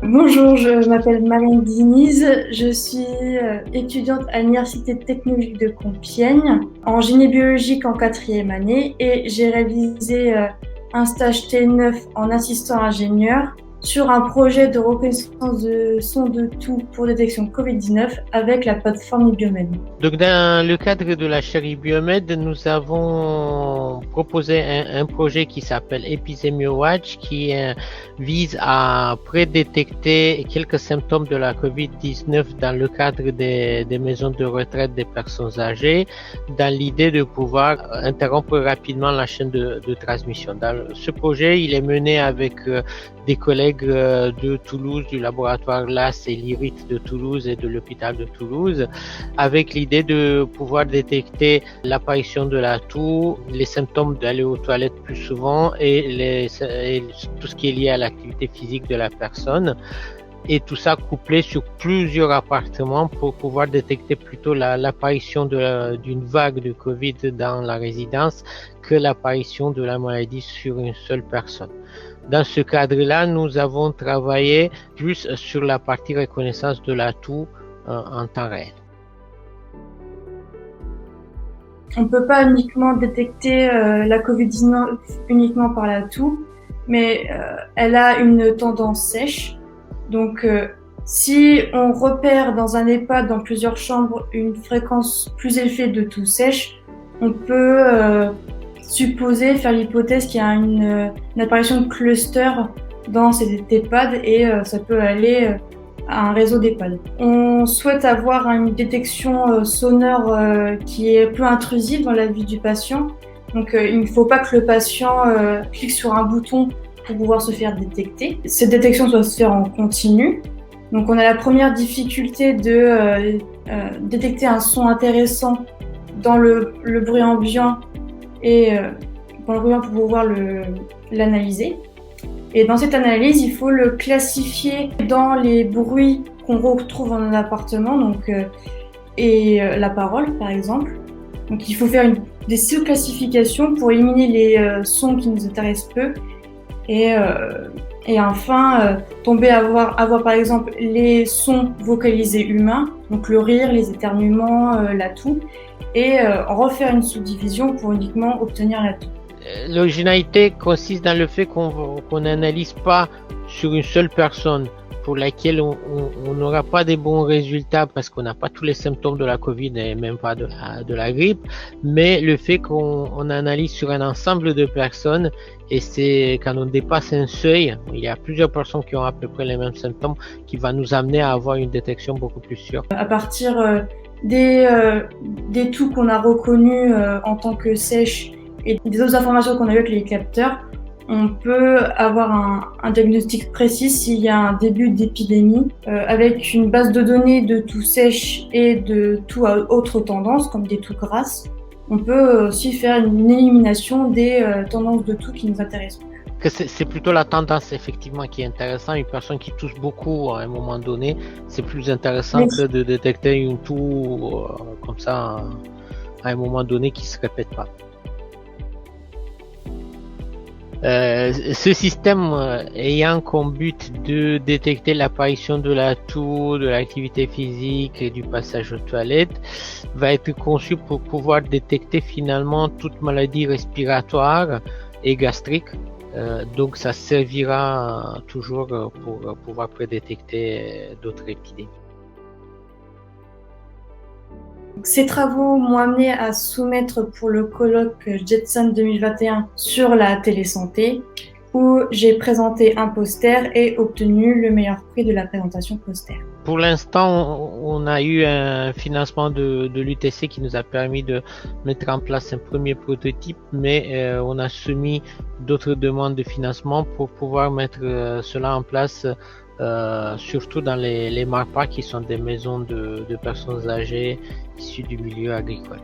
Bonjour, je m'appelle Marine Diniz, je suis étudiante à l'Université technologique de Compiègne en génie biologique en quatrième année et j'ai réalisé un stage T9 en assistant ingénieur sur un projet de reconnaissance de son de tout pour détection Covid-19 avec la plateforme Ibiomed. Donc, dans le cadre de la chaire Biomed, nous avons proposé un projet qui s'appelle EpidemioWatch qui vise à prédétecter quelques symptômes de la COVID-19 dans le cadre des maisons de retraite des personnes âgées, dans l'idée de pouvoir interrompre rapidement la chaîne de transmission. Dans ce projet, il est mené avec des collègues de Toulouse, du laboratoire LAS et l'IRIT de Toulouse et de l'hôpital de Toulouse, avec l'idée de pouvoir détecter l'apparition de la toux, les symptômes d'aller aux toilettes plus souvent et tout ce qui est lié à l'activité physique de la personne. Et tout ça couplé sur plusieurs appartements pour pouvoir détecter plutôt l'apparition d'une vague de Covid dans la résidence que l'apparition de la maladie sur une seule personne. Dans ce cadre-là, nous avons travaillé plus sur la partie reconnaissance de la toux en temps réel. On ne peut pas uniquement détecter la Covid-19 uniquement par la toux, mais elle a une tendance sèche. Donc, si on repère dans un EHPAD, dans plusieurs chambres, une fréquence plus élevée de toux sèche, on peut supposer, faire l'hypothèse qu'il y a une apparition de cluster dans ces EHPAD et ça peut aller à un réseau d'EHPAD. On souhaite avoir une détection sonore qui est peu intrusive dans la vie du patient. Donc, il ne faut pas que le patient clique sur un bouton pour pouvoir se faire détecter. Cette détection doit se faire en continu. Donc on a la première difficulté de détecter un son intéressant dans le bruit ambiant et dans le bruit ambiant pour pouvoir l'analyser. Et dans cette analyse, il faut le classifier dans les bruits qu'on retrouve dans un appartement, donc, et la parole par exemple. Donc il faut faire des sous-classifications pour éliminer les sons qui nous intéressent peu. Et enfin, avoir par exemple les sons vocalisés humains, donc le rire, les éternuements, la toux, et refaire une sous-division pour uniquement obtenir la toux. L'originalité consiste dans le fait qu'on n'analyse pas sur une seule personne, pour laquelle on n'aura pas des bons résultats parce qu'on n'a pas tous les symptômes de la Covid et même pas de la grippe, mais le fait qu'on analyse sur un ensemble de personnes, et c'est quand on dépasse un seuil, il y a plusieurs personnes qui ont à peu près les mêmes symptômes, qui va nous amener à avoir une détection beaucoup plus sûre. À partir des toux qu'on a reconnus en tant que sèches et des autres informations qu'on a eues avec les capteurs, on peut avoir un diagnostic précis s'il y a un début d'épidémie avec une base de données de toux sèche et de toux à autre tendance, comme des toux grasses. On peut aussi faire une élimination des tendances de toux qui nous intéressent. C'est plutôt la tendance effectivement qui est intéressante. Une personne qui tousse beaucoup à un moment donné, c'est plus intéressant que de détecter une toux comme ça à un moment donné qui se répète pas. Ce système ayant comme but de détecter l'apparition de la toux, de l'activité physique et du passage aux toilettes, va être conçu pour pouvoir détecter finalement toute maladie respiratoire et gastrique. Donc ça servira toujours pour pouvoir prédétecter d'autres épidémies. Ces travaux m'ont amené à soumettre pour le colloque Jetson 2021 sur la télésanté, où j'ai présenté un poster et obtenu le meilleur prix de la présentation poster. Pour l'instant, on a eu un financement de l'UTC qui nous a permis de mettre en place un premier prototype, mais on a soumis d'autres demandes de financement pour pouvoir mettre cela en place, surtout dans les MARPA qui sont des maisons de personnes âgées issues du milieu agricole.